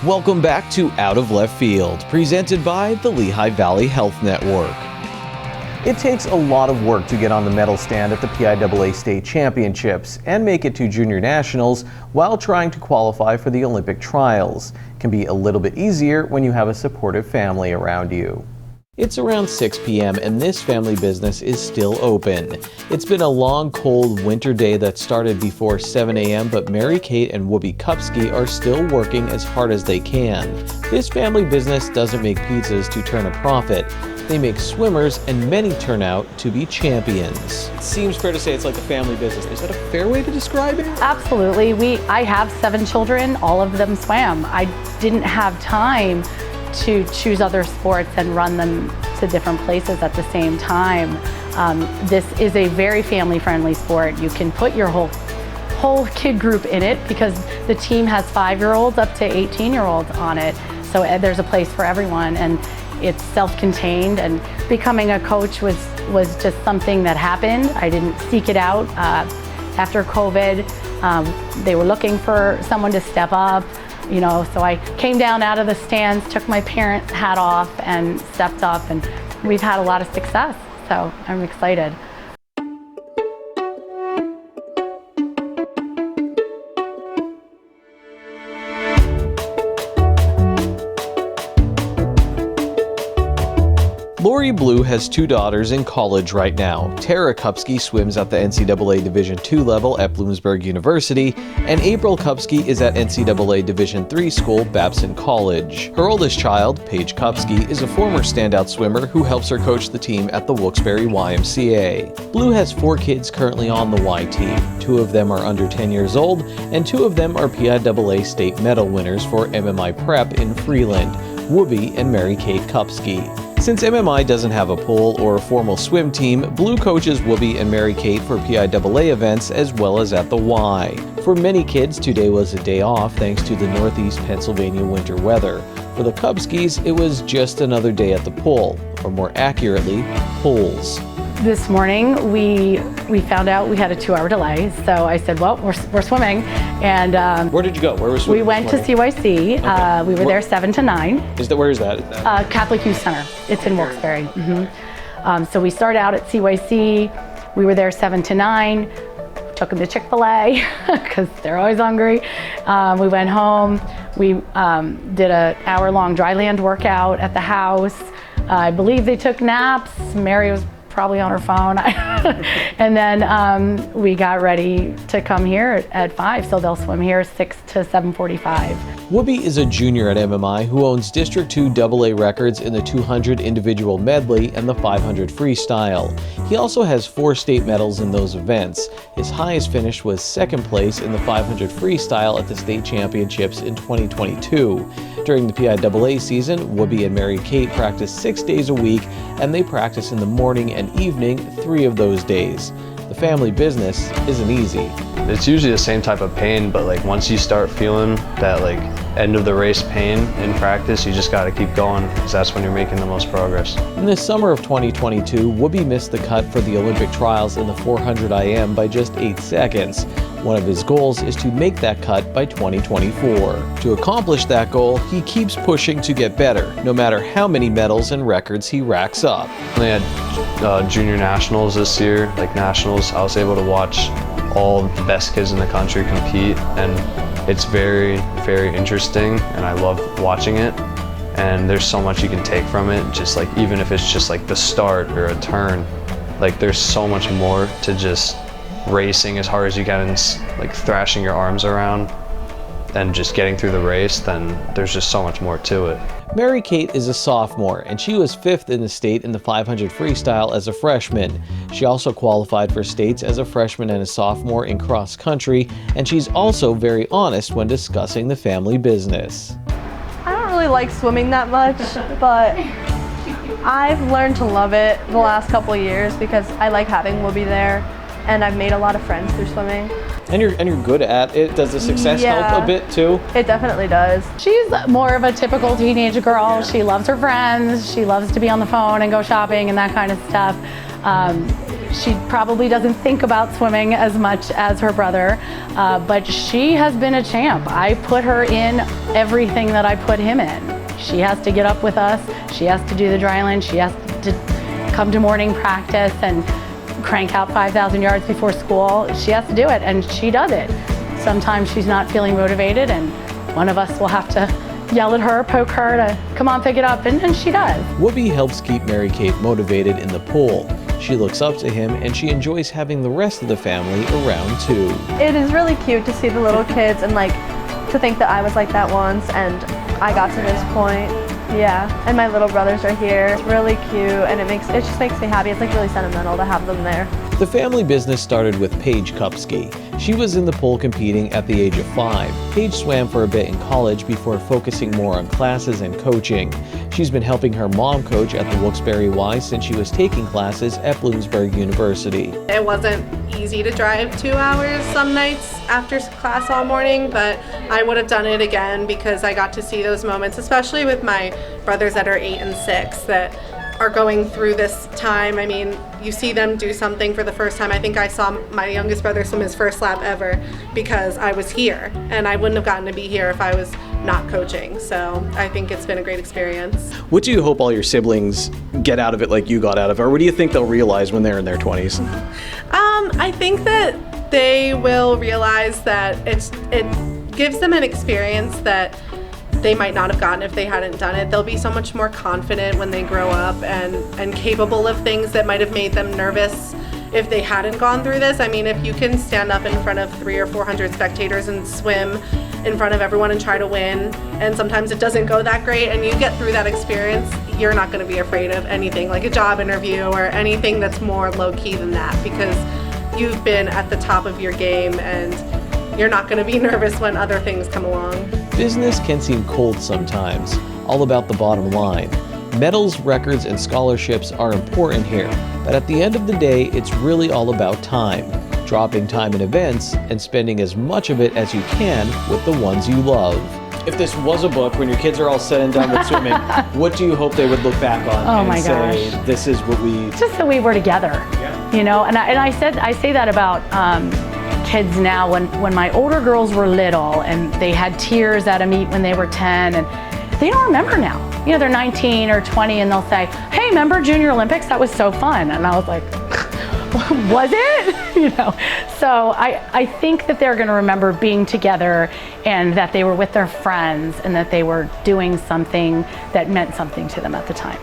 Welcome back to Out of Left Field, presented by the Lehigh Valley Health Network. It takes a lot of work to get on the medal stand at the PIAA State Championships and make it to Junior Nationals while trying to qualify for the Olympic trials. It can be a little bit easier when you have a supportive family around you. It's around 6 p.m. and this family business is still open. It's been a long, cold winter day that started before 7 a.m., but Mary Kate and Woobie Kupsky are still working as hard as they can. This family business doesn't make pizzas to turn a profit. They make swimmers, and many turn out to be champions. It seems fair to say it's like a family business. Is that a fair way to describe it? Absolutely. I have 7 children. All of them swam. I didn't have time to choose other sports and run them to different places at the same time. This is a very family-friendly sport. You can put your whole kid group in it because the team has 5-year-olds up to 18-year-olds on it. So there's a place for everyone, and it's self-contained, and becoming a coach was just something that happened. I didn't seek it out. After COVID, they were looking for someone to step up. So I came down out of the stands, took my parent hat off, and stepped up, and we've had a lot of success, so I'm excited. Lori Blue has 2 daughters in college right now. Tara Kupsky swims at the NCAA Division II level at Bloomsburg University, and April Kupsky is at NCAA Division III school, Babson College. Her oldest child, Paige Kupsky, is a former standout swimmer who helps her coach the team at the Wilkes-Barre YMCA. Blue has 4 kids currently on the Y team. 2 of them are under 10 years old, and 2 of them are PIAA state medal winners for MMI prep in Freeland, Woobie and Mary Kate Kupsky. Since MMI doesn't have a pool or a formal swim team, Blue coaches Woobie and Mary Kate for PIAA events as well as at the Y. For many kids, today was a day off thanks to the Northeast Pennsylvania winter weather. For the Kupskys, it was just another day at the pool, or more accurately, pools. This morning, we found out we had a 2-hour delay, so I said, well, we're swimming. And where did you go? Where was swimming? We went to CYC. Okay. We were there 7 to 9. Where is that? Catholic Youth Center. It's in Wilkes-Barre. So we started out at CYC. We were there 7 to 9. Took them to Chick-fil-A because they're always hungry. We went home. We did an hour-long dry land workout at the house. I believe they took naps. Mary was probably on her phone. And then we got ready to come here at 5, so they'll swim here 6 to 7:45. Woobie is a junior at MMI who owns District 2 AA records in the 200 individual medley and the 500 freestyle. He also has 4 state medals in those events. His highest finish was 2nd place in the 500 freestyle at the state championships in 2022. During the PIAA season, Woobie and Mary Kate practice 6 days a week, and they practice in the morning and evening 3 of those days. The family business isn't easy. It's usually the same type of pain, but once you start feeling that end of the race pain in practice, you just got to keep going because that's when you're making the most progress. In the summer of 2022, Woobie missed the cut for the Olympic trials in the 400 IM by just 8 seconds. One of his goals is to make that cut by 2024. To accomplish that goal, he keeps pushing to get better, no matter how many medals and records he racks up. We had junior nationals this year, nationals. I was able to watch all the best kids in the country compete, and it's very, very interesting, and I love watching it. And there's so much you can take from it, just even if it's just the start or a turn, there's so much more to just racing as hard as you can and thrashing your arms around and just getting through the race. Then there's just so much more to it. Mary Kate is a sophomore, and she was 5th in the state in the 500 freestyle as a freshman. She also qualified for states as a freshman and a sophomore in cross country, and she's also very honest when discussing the family business. I don't really like swimming that much, but I've learned to love it the last couple of years because I like having Woobie there, and I've made a lot of friends through swimming. And you're good at it. Does the success help a bit too? It definitely does. She's more of a typical teenage girl. She loves her friends. She loves to be on the phone and go shopping and that kind of stuff. She probably doesn't think about swimming as much as her brother, but she has been a champ. I put her in everything that I put him in. She has to get up with us. She has to do the dry land. She has to come to morning practice and crank out 5,000 yards before school. She has to do it, and she does it. Sometimes she's not feeling motivated, and one of us will have to yell at her, poke her to come on, pick it up, and she does. Woobie helps keep Mary Kate motivated in the pool. She looks up to him, and she enjoys having the rest of the family around too. It is really cute to see the little kids and like to think that I was like that once and I got to this point. Yeah, and my little brothers are here. It's really cute, and it just makes me happy. It's like really sentimental to have them there. The family business started with Paige Kupsky. She was in the pool competing at the age of 5. Paige swam for a bit in college before focusing more on classes and coaching. She's been helping her mom coach at the Wilkes-Barre Y since she was taking classes at Bloomsburg University. It wasn't easy to drive 2 hours some nights after class all morning, but I would have done it again because I got to see those moments, especially with my brothers that are 8 and 6 that are going through this time. I mean, you see them do something for the first time. I think I saw my youngest brother swim his first lap ever because I was here, and I wouldn't have gotten to be here if I was not coaching. So I think it's been a great experience. What do you hope all your siblings get out of it like you got out of it, or what do you think they'll realize when they're in their 20s? I think that they will realize that it gives them an experience that they might not have gotten if they hadn't done it. They'll be so much more confident when they grow up and capable of things that might have made them nervous if they hadn't gone through this. I mean, if you can stand up in front of 300 or 400 spectators and swim in front of everyone and try to win, and sometimes it doesn't go that great, and you get through that experience, you're not going to be afraid of anything like a job interview or anything that's more low-key than that, because you've been at the top of your game and you're not going to be nervous when other things come along. Business can seem cold sometimes, all about the bottom line. Medals, records, and scholarships are important here, but at the end of the day, it's really all about time. Dropping time in events and spending as much of it as you can with the ones you love. If this was a book, when your kids are all said and done with swimming, what do you hope they would look back on and say, this is what we... Just that we were together, you know, and I say that about kids now. When my older girls were little and they had tears at a meet when they were 10, and they don't remember now. You know, they're 19 or 20 and they'll say, hey, remember Junior Olympics? That was so fun. And I was like, was it? You know, so I think that they're going to remember being together and that they were with their friends and that they were doing something that meant something to them at the time.